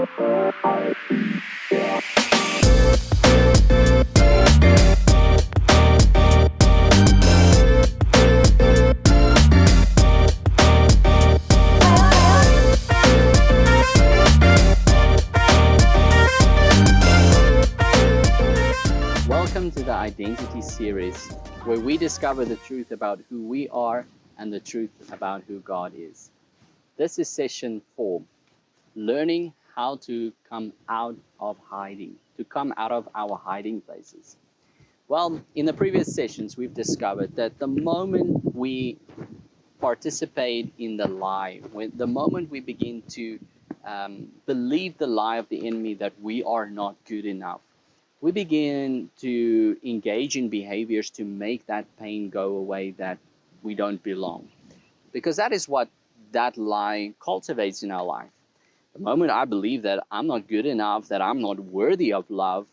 Welcome to the Identity series, where we discover the truth about who we are and the truth about who God is. This is session 4, learning how to come out of hiding, to come out of our hiding places. Well, in the previous sessions, we've discovered that the moment we participate in the lie, the moment we begin to believe the lie of the enemy that we are not good enough, we begin to engage in behaviors to make that pain go away, that we don't belong. Because that is what that lie cultivates in our life. The moment I believe that I'm not good enough, that I'm not worthy of love,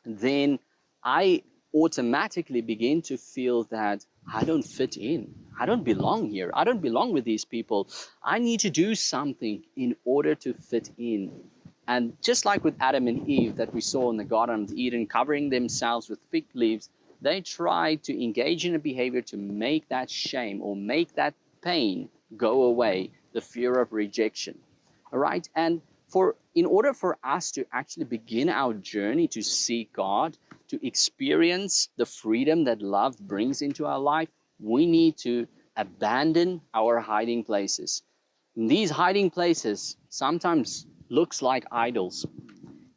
then I automatically begin to feel that I don't fit in. I don't belong here. I don't belong with these people. I need to do something in order to fit in. And just like with Adam and Eve that we saw in the Garden of Eden, covering themselves with fig leaves, they tried to engage in a behavior to make that shame or make that pain go away, the fear of rejection. All right? And in order for us to actually begin our journey to seek God, to experience the freedom that love brings into our life, we need to abandon our hiding places. And these hiding places sometimes looks like idols.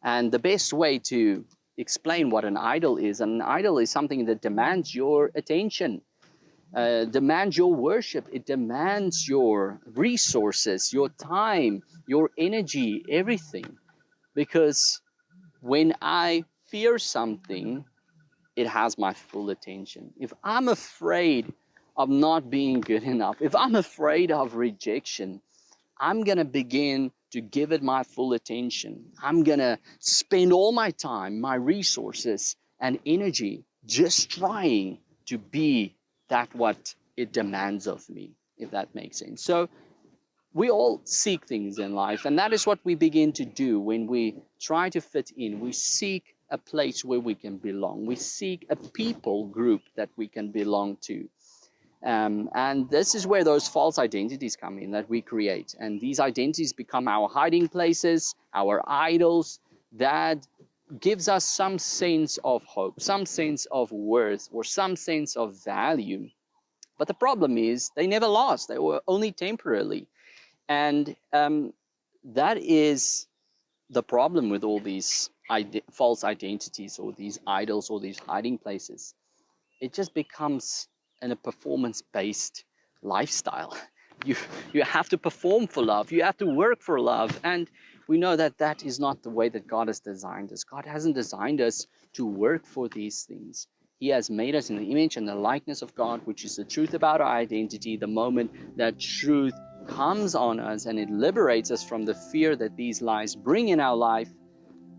And the best way to explain what an idol is something that demands your attention, demands your worship. It demands your resources, your time, your energy, everything. Because when I fear something, it has my full attention. If I'm afraid of not being good enough, if I'm afraid of rejection, I'm going to begin to give it my full attention. I'm going to spend all my time, my resources, and energy just trying to be that what it demands of me, if that makes sense. So we all seek things in life, and that is what we begin to do when we try to fit in. We seek a place where we can belong. We seek a people group that we can belong to. And this is where those false identities come in that we create. And these identities become our hiding places, our idols, that gives us some sense of hope, some sense of worth, or some sense of value. But the problem is they never last. They were only temporarily. And that is the problem with all these false identities or these idols or these hiding places. It just becomes a performance-based lifestyle. You have to perform for love. You have to work for love. And we know that that is not the way that God has designed us. God hasn't designed us to work for these things. He has made us in the image and the likeness of God, which is the truth about our identity. The moment that truth comes on us and it liberates us from the fear that these lies bring in our life,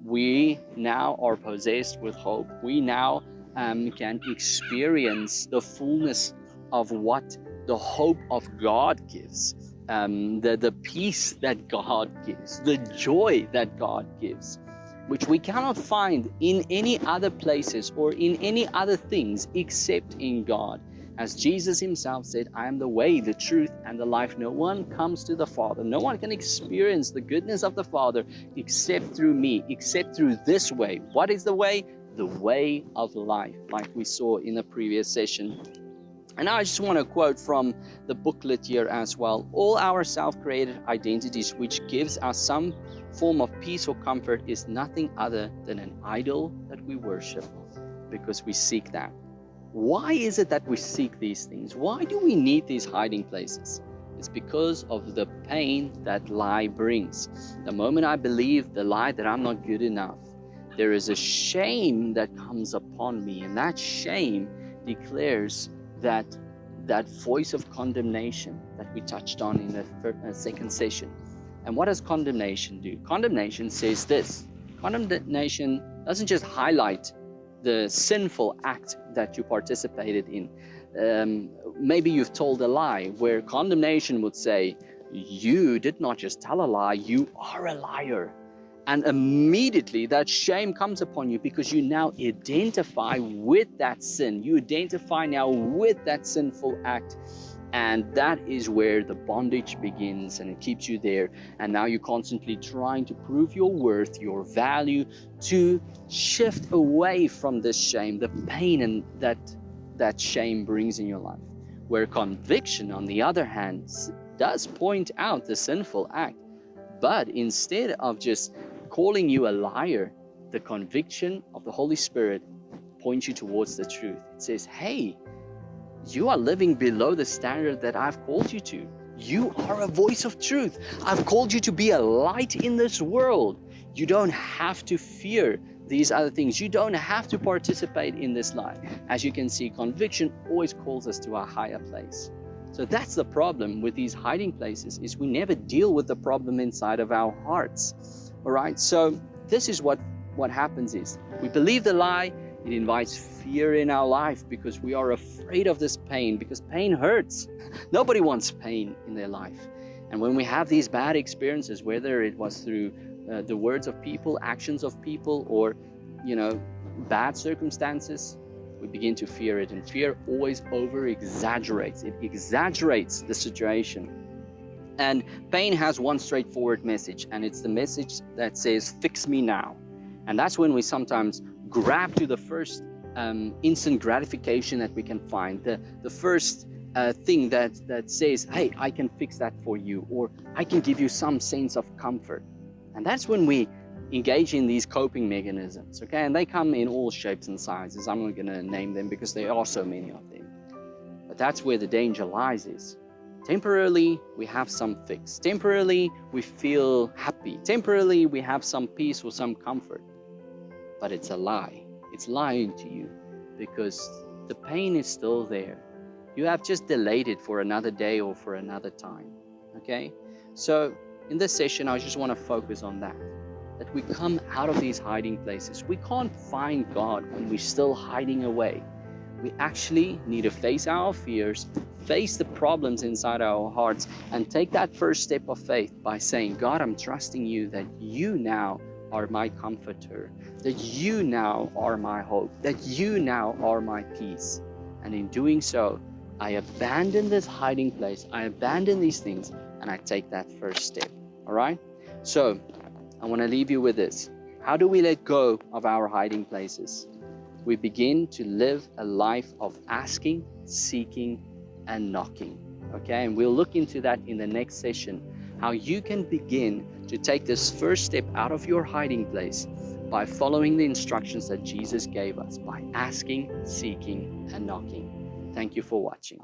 we now are possessed with hope. We now can experience the fullness of what the hope of God gives, the peace that God gives, the joy that God gives, which we cannot find in any other places or in any other things except in God. As Jesus himself said, I am the way, the truth, and the life. No one comes to the Father. No one can experience the goodness of the Father except through me, except through this way. What is the way? The way of life, like we saw in the previous session. And I just want to quote from the booklet here as well. All our self-created identities, which gives us some form of peace or comfort, is nothing other than an idol that we worship because we seek that. Why is it that we seek these things? Why do we need these hiding places? It's because of the pain that lie brings. The moment I believe the lie that I'm not good enough, there is a shame that comes upon me, and that shame declares that voice of condemnation that we touched on in the second session. And what does condemnation do? Condemnation says this. Condemnation doesn't just highlight the sinful act that you participated in. Maybe you've told a lie, where condemnation would say, you did not just tell a lie, you are a liar. And immediately that shame comes upon you because you now identify with that sin. You identify now with that sinful act. And that is where the bondage begins, and it keeps you there. And now you're constantly trying to prove your worth, your value, to shift away from this shame, the pain and that shame brings in your life. Where conviction, on the other hand, does point out the sinful act. But instead of just calling you a liar, the conviction of the Holy Spirit points you towards the truth. It says, hey, you are living below the standard that I've called you to. You are a voice of truth. I've called you to be a light in this world. You don't have to fear these other things. You don't have to participate in this life. As you can see, conviction always calls us to a higher place. So that's the problem with these hiding places, is we never deal with the problem inside of our hearts. All right, so this is what happens is we believe the lie. It invites fear in our life because we are afraid of this pain, because pain hurts. Nobody wants pain in their life. And when we have these bad experiences, whether it was through the words of people, actions of people, or bad circumstances, we begin to fear it. And fear always over-exaggerates. It exaggerates the situation. And pain has one straightforward message, and it's the message that says, fix me now. And that's when we sometimes grab to the first instant gratification that we can find, the first thing that says, hey, I can fix that for you, or I can give you some sense of comfort. And that's when we engage in these coping mechanisms, okay? And they come in all shapes and sizes. I'm not going to name them because there are so many of them. But that's where the danger lies is. Temporarily, we have some fix. Temporarily, we feel happy. Temporarily, we have some peace or some comfort. But it's a lie. It's lying to you because the pain is still there. You have just delayed it for another day or for another time, okay? So in this session, I just want to focus on that we come out of these hiding places. We can't find God when we're still hiding away. We actually need to face our fears, face the problems inside our hearts, and take that first step of faith by saying, God, I'm trusting you that you now are my comforter, that you now are my hope, that you now are my peace. And in doing so, I abandon this hiding place, I abandon these things, and I take that first step. All right? So I want to leave you with this. How do we let go of our hiding places? We begin to live a life of asking, seeking, and knocking. Okay, and we'll look into that in the next session, how you can begin to take this first step out of your hiding place by following the instructions that Jesus gave us, by asking, seeking, and knocking. Thank you for watching.